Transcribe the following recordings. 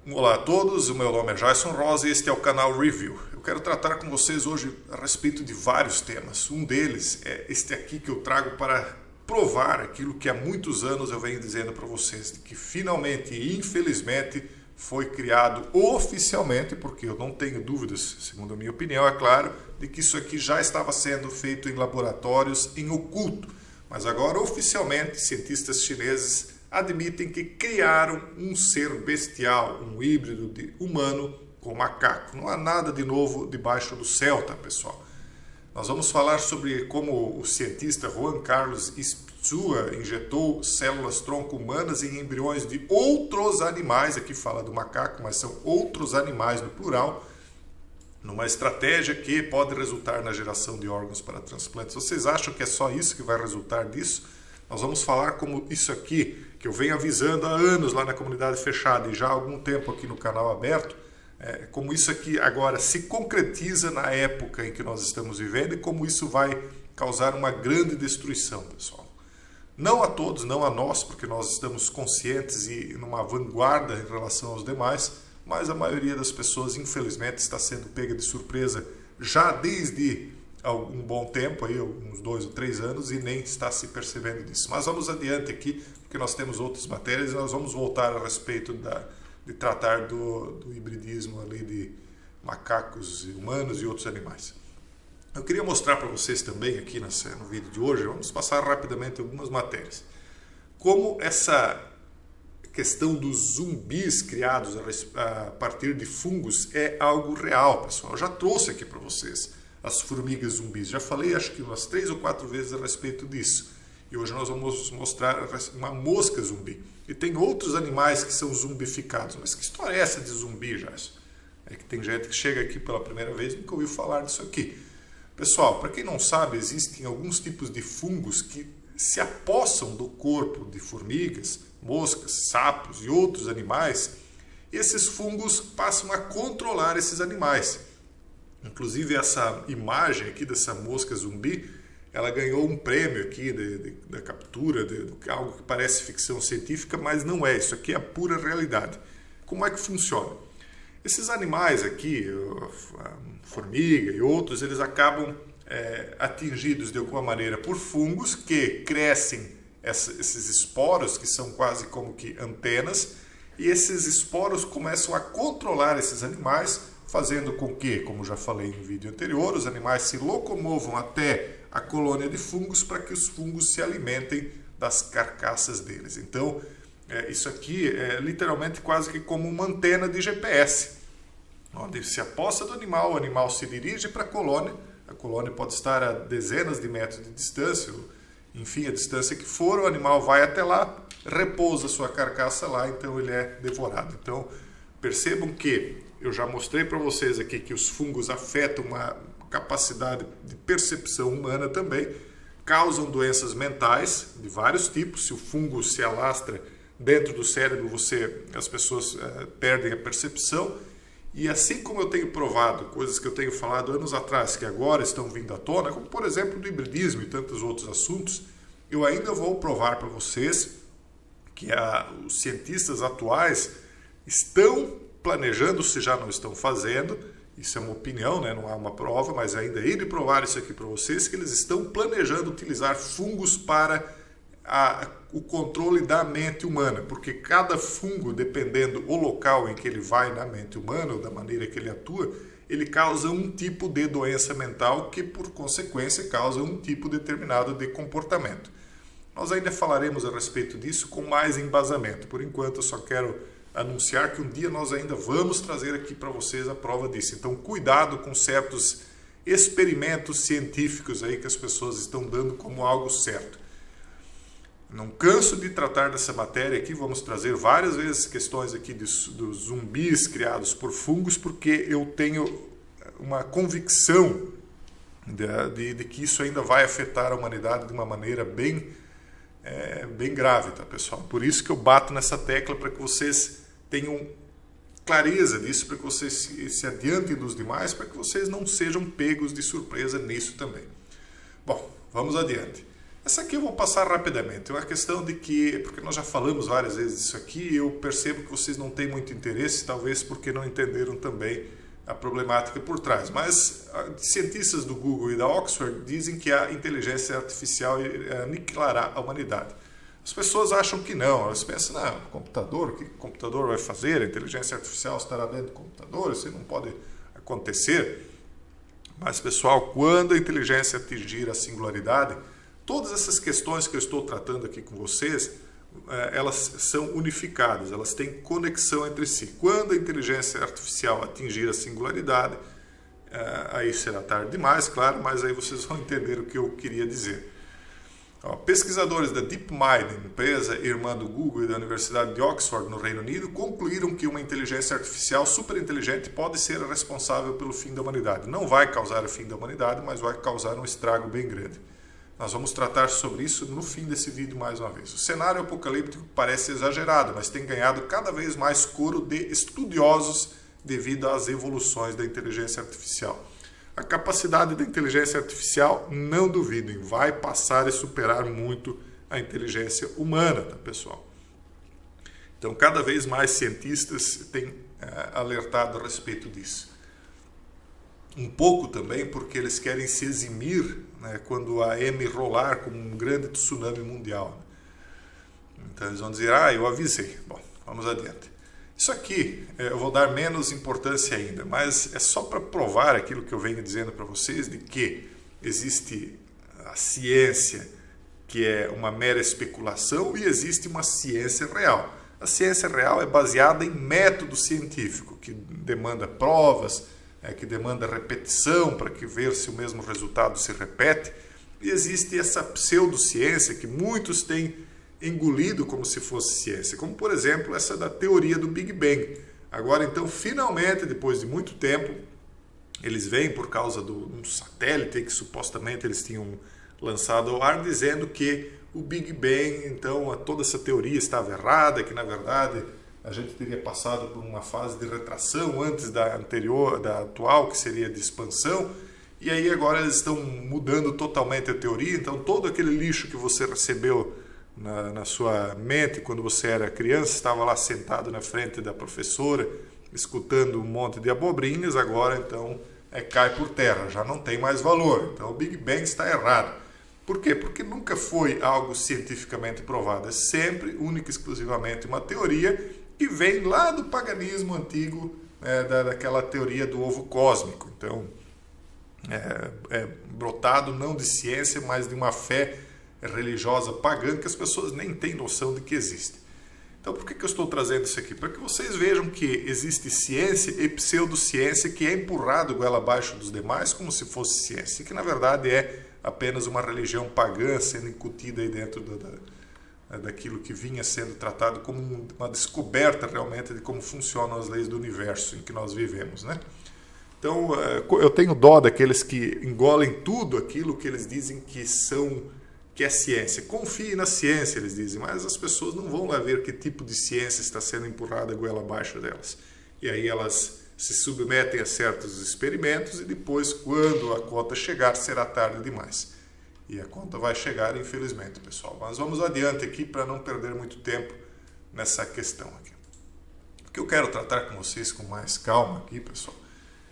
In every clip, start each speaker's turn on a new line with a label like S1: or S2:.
S1: Olá a todos, o meu nome é Jason Rosa e este é o canal Review. Eu quero tratar com vocês hoje a respeito de vários temas. Um deles é este aqui que eu trago para provar aquilo que há muitos anos eu venho dizendo para vocês, de que finalmente e infelizmente foi criado oficialmente, porque eu não tenho dúvidas, segundo a minha opinião, é claro, de que isso aqui já estava sendo feito em laboratórios em oculto. Mas agora oficialmente cientistas chineses admitem que criaram um ser bestial, um híbrido de humano com macaco. Não há nada de novo debaixo do céu, tá, pessoal? Nós vamos falar sobre como o cientista Juan Carlos Ispizua injetou células-tronco humanas em embriões de outros animais, aqui fala do macaco, mas são outros animais no plural, numa estratégia que pode resultar na geração de órgãos para transplantes. Vocês acham que é só isso que vai resultar disso? Nós vamos falar como isso aqui, que eu venho avisando há anos lá na comunidade fechada e já há algum tempo aqui no canal aberto, como isso aqui agora se concretiza na época em que nós estamos vivendo e como isso vai causar uma grande destruição, pessoal. Não a todos, não a nós, porque nós estamos conscientes e numa vanguarda em relação aos demais, mas a maioria das pessoas, infelizmente, está sendo pega de surpresa já desde algum bom tempo, aí, uns 2 ou 3 anos, e nem está se percebendo disso. Mas vamos adiante aqui, porque nós temos outras matérias e nós vamos voltar a respeito de tratar do hibridismo ali de macacos humanos e outros animais. Eu queria mostrar para vocês também aqui no vídeo de hoje, vamos passar rapidamente algumas matérias, como essa questão dos zumbis criados a partir de fungos é algo real, pessoal. Eu já trouxe aqui para vocês as formigas zumbis. Já falei, acho que umas 3 ou 4 vezes a respeito disso. E hoje nós vamos mostrar uma mosca zumbi. E tem outros animais que são zumbificados. Mas que história é essa de zumbi, Jason? É que tem gente que chega aqui pela primeira vez e nunca ouviu falar disso aqui. Pessoal, para quem não sabe, existem alguns tipos de fungos que se apossam do corpo de formigas, moscas, sapos e outros animais. E esses fungos passam a controlar esses animais. Inclusive essa imagem aqui dessa mosca zumbi, ela ganhou um prêmio aqui da captura de algo que parece ficção científica, mas não é. Isso aqui é a pura realidade. Como é que funciona? Esses animais aqui, a formiga e outros, eles acabam atingidos de alguma maneira por fungos que crescem esses esporos, que são quase como que antenas, e esses esporos começam a controlar esses animais, fazendo com que, como já falei no vídeo anterior, os animais se locomovam até a colônia de fungos para que os fungos se alimentem das carcaças deles. Então, isso aqui é literalmente quase que como uma antena de GPS, onde se aposta do animal, o animal se dirige para a colônia pode estar a dezenas de metros de distância, enfim, a distância que for, o animal vai até lá, repousa sua carcaça lá, então ele é devorado. Então, percebam que eu já mostrei para vocês aqui que os fungos afetam uma capacidade de percepção humana também, causam doenças mentais de vários tipos. Se o fungo se alastra dentro do cérebro, as pessoas perdem a percepção. E assim como eu tenho provado coisas que eu tenho falado anos atrás, que agora estão vindo à tona, como por exemplo do hibridismo e tantos outros assuntos, eu ainda vou provar para vocês que os cientistas atuais estão planejando, se já não estão fazendo, isso é uma opinião, né? Não há uma prova, mas ainda hei de provar isso aqui para vocês, que eles estão planejando utilizar fungos para o controle da mente humana, porque cada fungo, dependendo do local em que ele vai na mente humana, ou da maneira que ele atua, ele causa um tipo de doença mental que, por consequência, causa um tipo determinado de comportamento. Nós ainda falaremos a respeito disso com mais embasamento. Por enquanto, eu só quero anunciar que um dia nós ainda vamos trazer aqui para vocês a prova disso. Então, cuidado com certos experimentos científicos aí que as pessoas estão dando como algo certo. Não canso de tratar dessa matéria aqui, vamos trazer várias vezes questões aqui dos zumbis criados por fungos, porque eu tenho uma convicção de que isso ainda vai afetar a humanidade de uma maneira bem grave, tá, pessoal? Por isso que eu bato nessa tecla, para que vocês tenham clareza disso, para que vocês se adiantem dos demais, para que vocês não sejam pegos de surpresa nisso também. Bom, vamos adiante. Essa aqui eu vou passar rapidamente. É uma questão de que, porque nós já falamos várias vezes disso aqui, eu percebo que vocês não têm muito interesse, talvez porque não entenderam também a problemática por trás. Mas cientistas do Google e da Oxford dizem que a inteligência artificial aniquilará a humanidade. As pessoas acham que não, elas pensam, computador, o que o computador vai fazer? A inteligência artificial estará dentro do computador, isso não pode acontecer. Mas, pessoal, quando a inteligência atingir a singularidade, todas essas questões que eu estou tratando aqui com vocês, elas são unificadas, elas têm conexão entre si. Quando a inteligência artificial atingir a singularidade, aí será tarde demais, claro, mas aí vocês vão entender o que eu queria dizer. Pesquisadores da DeepMind, empresa irmã do Google e da Universidade de Oxford, no Reino Unido, concluíram que uma inteligência artificial superinteligente pode ser responsável pelo fim da humanidade. Não vai causar o fim da humanidade, mas vai causar um estrago bem grande. Nós vamos tratar sobre isso no fim desse vídeo mais uma vez. O cenário apocalíptico parece exagerado, mas tem ganhado cada vez mais coro de estudiosos devido às evoluções da inteligência artificial. A capacidade da inteligência artificial, não duvidem, vai passar e superar muito a inteligência humana, tá, pessoal? Então, cada vez mais cientistas têm alertado a respeito disso. Um pouco também porque eles querem se eximir, né, quando a M rolar como um grande tsunami mundial. Então eles vão dizer, eu avisei. Bom, vamos adiante. Isso aqui eu vou dar menos importância ainda, mas é só para provar aquilo que eu venho dizendo para vocês, de que existe a ciência, que é uma mera especulação, e existe uma ciência real. A ciência real é baseada em método científico, que demanda provas, que demanda repetição para que ver se o mesmo resultado se repete. E existe essa pseudociência que muitos têm engolido como se fosse ciência, como por exemplo essa da teoria do Big Bang. Agora então, finalmente, depois de muito tempo, eles vêm por causa um satélite que supostamente eles tinham lançado ao ar, dizendo que o Big Bang, então toda essa teoria estava errada, que na verdade a gente teria passado por uma fase de retração antes da anterior, da atual, que seria de expansão, e aí agora eles estão mudando totalmente a teoria. Então todo aquele lixo que você recebeu na sua mente quando você era criança, estava lá sentado na frente da professora, escutando um monte de abobrinhas, agora então cai por terra, já não tem mais valor. Então o Big Bang está errado. Por quê? Porque nunca foi algo cientificamente provado, é sempre, única e exclusivamente uma teoria que vem lá do paganismo antigo, daquela teoria do ovo cósmico. Então, é brotado não de ciência, mas de uma fé religiosa pagã que as pessoas nem têm noção de que existe. Então, por que eu estou trazendo isso aqui? Para que vocês vejam que existe ciência e pseudociência que é empurrado goela abaixo dos demais como se fosse ciência, que na verdade é apenas uma religião pagã sendo incutida aí dentro daquilo que vinha sendo tratado como uma descoberta realmente de como funcionam as leis do universo em que nós vivemos, né? Então, eu tenho dó daqueles que engolem tudo aquilo que eles dizem que é ciência. Confie na ciência, eles dizem, mas as pessoas não vão lá ver que tipo de ciência está sendo empurrada goela abaixo delas. E aí elas se submetem a certos experimentos e depois, quando a conta chegar, será tarde demais. E a conta vai chegar, infelizmente, pessoal. Mas vamos adiante aqui para não perder muito tempo nessa questão aqui. O que eu quero tratar com vocês com mais calma aqui, pessoal,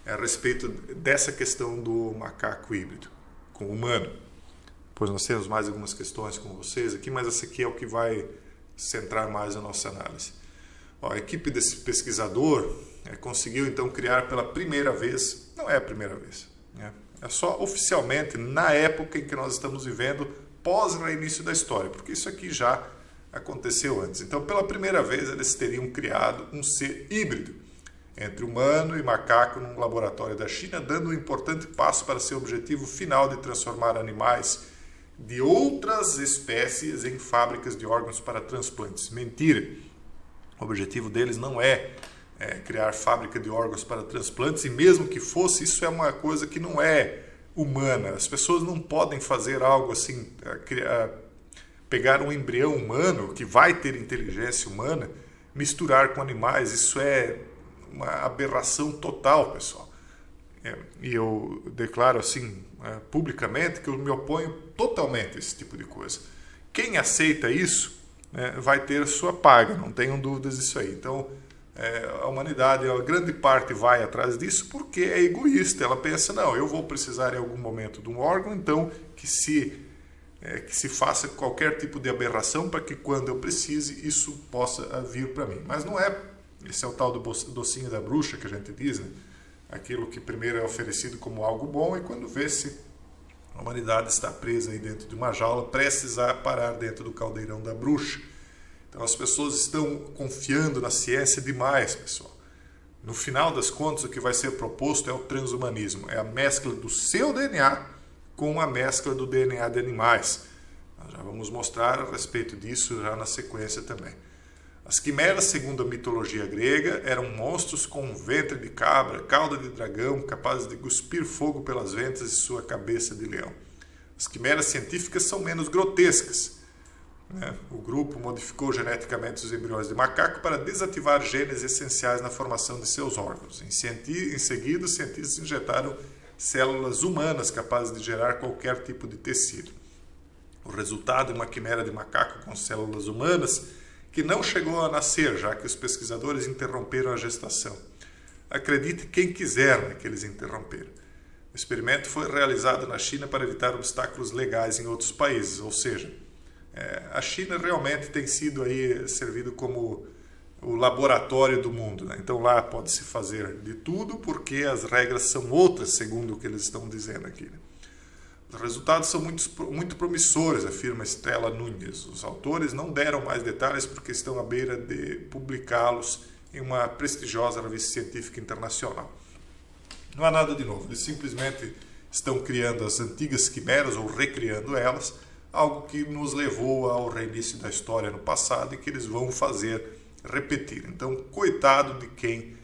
S1: é a respeito dessa questão do macaco híbrido com o humano. Pois nós temos mais algumas questões com vocês aqui, mas essa aqui é o que vai centrar mais a nossa análise. A equipe desse pesquisador conseguiu então criar pela primeira vez, não é a primeira vez, né? É só oficialmente na época em que nós estamos vivendo, pós-reinício da história, porque isso aqui já aconteceu antes. Então, pela primeira vez, eles teriam criado um ser híbrido entre humano e macaco num laboratório da China, dando um importante passo para seu objetivo final de transformar animais de outras espécies em fábricas de órgãos para transplantes. Mentira! O objetivo deles não é criar fábrica de órgãos para transplantes, e mesmo que fosse, isso é uma coisa que não é humana. As pessoas não podem fazer algo assim, pegar um embrião humano, que vai ter inteligência humana, misturar com animais. Isso é uma aberração total, pessoal. E eu declaro assim publicamente que eu me oponho totalmente a esse tipo de coisa. Quem aceita isso vai ter sua paga, não tenham dúvidas disso aí. Então, a humanidade, a grande parte vai atrás disso porque é egoísta. Ela pensa, não, eu vou precisar em algum momento de um órgão, então que se faça qualquer tipo de aberração para que quando eu precise isso possa vir para mim. Mas não é, esse é o tal do docinho da bruxa que a gente diz, né? Aquilo que primeiro é oferecido como algo bom e quando vê-se a humanidade está presa aí dentro de uma jaula, prestes a parar dentro do caldeirão da bruxa. Então as pessoas estão confiando na ciência demais, pessoal. No final das contas, o que vai ser proposto é o transhumanismo, é a mescla do seu DNA com a mescla do DNA de animais. Nós já vamos mostrar a respeito disso já na sequência também. As quimeras, segundo a mitologia grega, eram monstros com ventre de cabra, cauda de dragão, capazes de cuspir fogo pelas ventas e sua cabeça de leão. As quimeras científicas são menos grotescas. O grupo modificou geneticamente os embriões de macaco para desativar genes essenciais na formação de seus órgãos. Em seguida, os cientistas injetaram células humanas capazes de gerar qualquer tipo de tecido. O resultado é uma quimera de macaco com células humanas que não chegou a nascer, já que os pesquisadores interromperam a gestação. Acredite quem quiser que eles interromperam. O experimento foi realizado na China para evitar obstáculos legais em outros países, ou seja, a China realmente tem sido aí servido como o laboratório do mundo. Então lá pode-se fazer de tudo porque as regras são outras, segundo o que eles estão dizendo aqui. Os resultados são muito promissores, afirma Stella Nunes. Os autores não deram mais detalhes porque estão à beira de publicá-los em uma prestigiosa revista científica internacional. Não há nada de novo, eles simplesmente estão criando as antigas quimeras ou recriando elas, algo que nos levou ao reinício da história no passado e que eles vão fazer repetir. Então, coitado de quem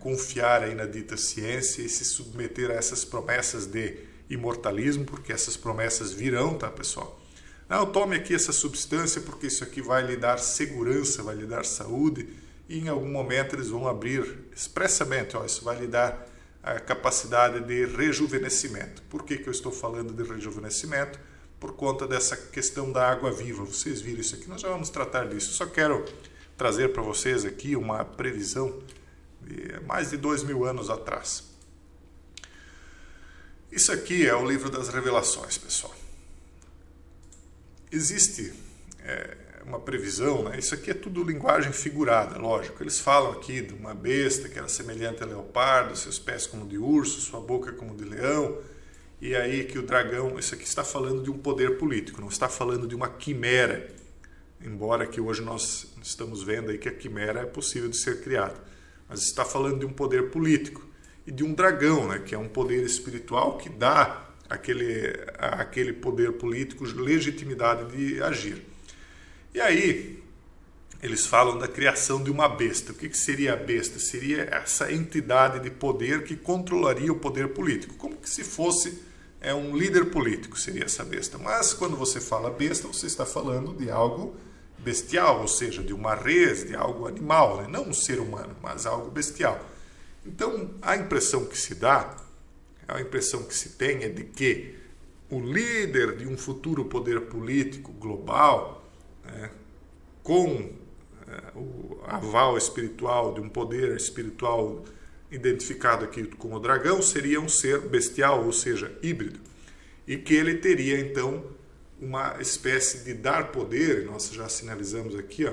S1: confiar aí na dita ciência e se submeter a essas promessas de imortalismo, porque essas promessas virão, tá, pessoal? Não, tome aqui essa substância porque isso aqui vai lhe dar segurança, vai lhe dar saúde e em algum momento eles vão abrir expressamente, isso vai lhe dar a capacidade de rejuvenescimento. Por que eu estou falando de rejuvenescimento? Por conta dessa questão da água viva. Vocês viram isso aqui, nós já vamos tratar disso. Só quero trazer para vocês aqui uma previsão de mais de 2000 anos atrás. Isso aqui é o livro das revelações, pessoal. Existe uma previsão, né? Isso aqui é tudo linguagem figurada, lógico. Eles falam aqui de uma besta que era semelhante a leopardo, seus pés como de urso, sua boca como de leão, e aí que o dragão, isso aqui está falando de um poder político, não está falando de uma quimera, embora que hoje nós estamos vendo aí que a quimera é possível de ser criada, mas está falando de um poder político. E de um dragão, né, que é um poder espiritual que dá àquele poder político legitimidade de agir. E aí, eles falam da criação de uma besta. O que seria a besta? Seria essa entidade de poder que controlaria o poder político. Como que se fosse um líder político, seria essa besta. Mas quando você fala besta, você está falando de algo bestial, ou seja, de uma res, de algo animal, né? Não um ser humano, mas algo bestial. Então, a impressão que se dá, a impressão que se tem é de que o líder de um futuro poder político global, né, com o aval espiritual de um poder espiritual identificado aqui como dragão, seria um ser bestial, ou seja, híbrido. E que ele teria, então, uma espécie de dar poder, nós já sinalizamos aqui,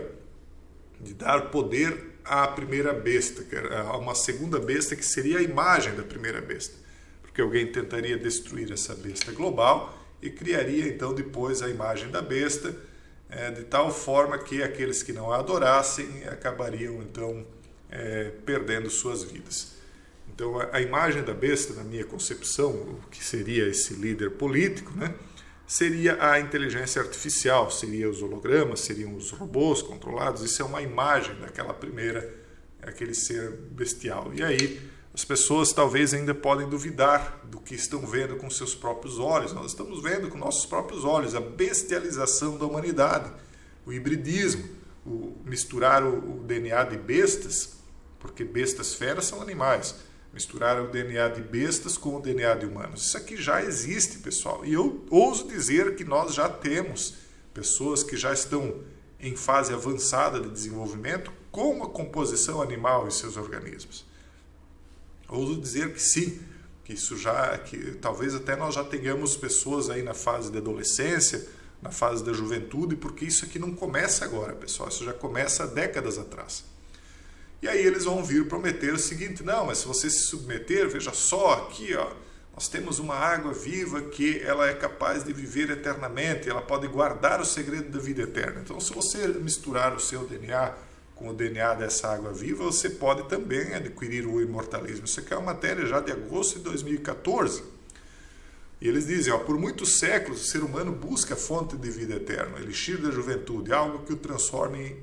S1: de dar poder à primeira besta, a uma segunda besta que seria a imagem da primeira besta, porque alguém tentaria destruir essa besta global e criaria então depois a imagem da besta, de tal forma que aqueles que não a adorassem acabariam então perdendo suas vidas. Então a imagem da besta, na minha concepção, o que seria esse líder político, né, seria a inteligência artificial, seriam os hologramas, seriam os robôs controlados. Isso é uma imagem daquela primeira, aquele ser bestial. E aí as pessoas talvez ainda podem duvidar do que estão vendo com seus próprios olhos. Nós estamos vendo com nossos próprios olhos a bestialização da humanidade, o hibridismo, o misturar o DNA de bestas, porque bestas feras são animais, Misturar o DNA de bestas com o DNA de humanos. Isso aqui já existe, pessoal. E eu ouso dizer que nós já temos pessoas que já estão em fase avançada de desenvolvimento com a composição animal em seus organismos. Ouso dizer que sim, que talvez até nós já tenhamos pessoas aí na fase de adolescência, na fase da juventude, porque isso aqui não começa agora, pessoal. Isso já começa há décadas atrás. E aí eles vão vir prometer o seguinte: não, mas se você se submeter, veja só, aqui ó, nós temos uma água viva que ela é capaz de viver eternamente, ela pode guardar o segredo da vida eterna. Então, se você misturar o seu DNA com o DNA dessa água viva, você pode também adquirir o imortalismo. Isso aqui é uma matéria já de agosto de 2014. E eles dizem, ó, por muitos séculos o ser humano busca a fonte de vida eterna, o elixir da juventude, algo que o transforme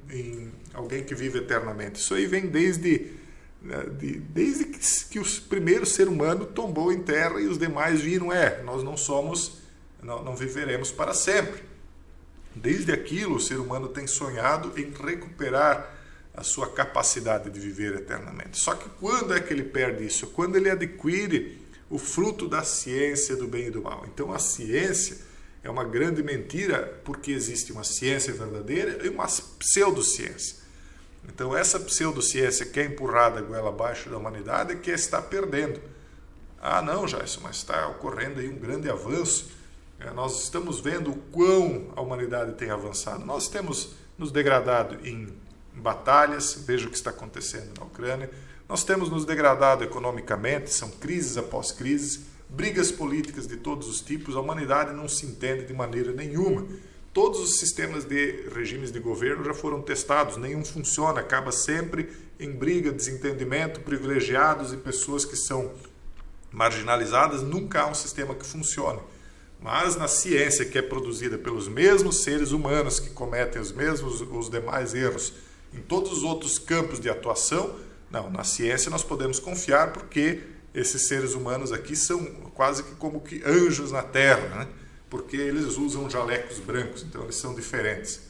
S1: em alguém que vive eternamente. Isso aí vem desde que o primeiro ser humano tombou em terra e os demais viram, nós não viveremos para sempre. Desde aquilo o ser humano tem sonhado em recuperar a sua capacidade de viver eternamente. Só que quando é que ele perde isso? Quando ele adquire o fruto da ciência do bem e do mal. Então a ciência é uma grande mentira, porque existe uma ciência verdadeira e uma pseudociência. Então essa pseudociência que é empurrada goela abaixo da humanidade é que está perdendo. Ah não, Jason, mas está ocorrendo aí um grande avanço. Nós estamos vendo o quão a humanidade tem avançado. Nós temos nos degradado em batalhas, veja o que está acontecendo na Ucrânia. Nós temos nos degradado economicamente, são crises após crises, brigas políticas de todos os tipos, a humanidade não se entende de maneira nenhuma. Todos os sistemas de regimes de governo já foram testados, nenhum funciona, acaba sempre em briga, desentendimento, privilegiados e pessoas que são marginalizadas, nunca há um sistema que funcione. Mas na ciência, que é produzida pelos mesmos seres humanos que cometem os demais erros em todos os outros campos de atuação, não, na ciência nós podemos confiar, porque esses seres humanos aqui são quase que como que anjos na Terra, né? Porque eles usam jalecos brancos, então eles são diferentes.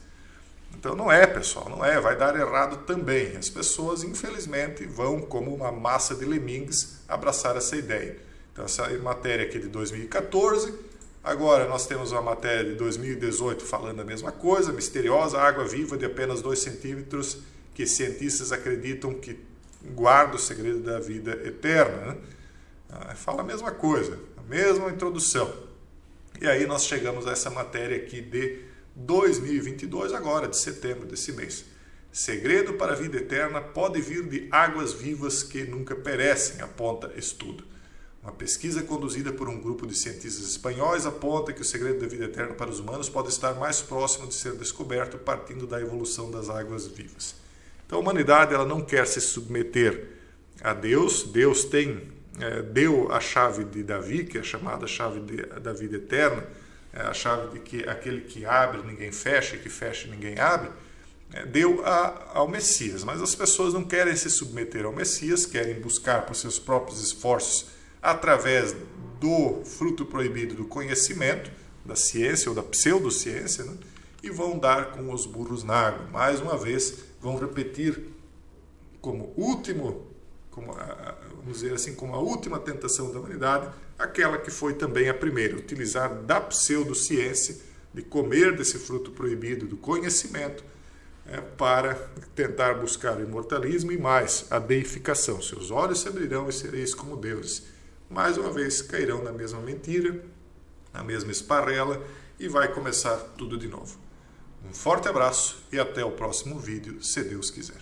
S1: Então não é, pessoal, não é, vai dar errado também. As pessoas, infelizmente, vão, como uma massa de lemmings, abraçar essa ideia. Então essa matéria aqui é de 2014, agora nós temos uma matéria de 2018 falando a mesma coisa, misteriosa água viva de apenas 2 centímetros, que cientistas acreditam que guarda o segredo da vida eterna, né? Fala a mesma coisa, a mesma introdução. E aí nós chegamos a essa matéria aqui de 2022, agora de setembro desse mês. Segredo para a vida eterna pode vir de águas vivas que nunca perecem, aponta estudo. Uma pesquisa conduzida por um grupo de cientistas espanhóis aponta que o segredo da vida eterna para os humanos pode estar mais próximo de ser descoberto partindo da evolução das águas vivas. Então a humanidade ela não quer se submeter a Deus. Deus deu a chave de Davi, que é chamada chave da vida eterna, a chave de que aquele que abre ninguém fecha e que fecha ninguém abre, deu ao Messias. Mas as pessoas não querem se submeter ao Messias, querem buscar por seus próprios esforços através do fruto proibido do conhecimento, da ciência ou da pseudociência, né? E vão dar com os burros na água. Mais uma vez, vão repetir vamos dizer assim, como a última tentação da humanidade, aquela que foi também a primeira, utilizar da pseudociência, de comer desse fruto proibido do conhecimento, para tentar buscar o imortalismo e mais, a deificação. Seus olhos se abrirão e sereis como deuses. Mais uma vez, cairão na mesma mentira, na mesma esparrela, e vai começar tudo de novo. Um forte abraço e até o próximo vídeo, se Deus quiser.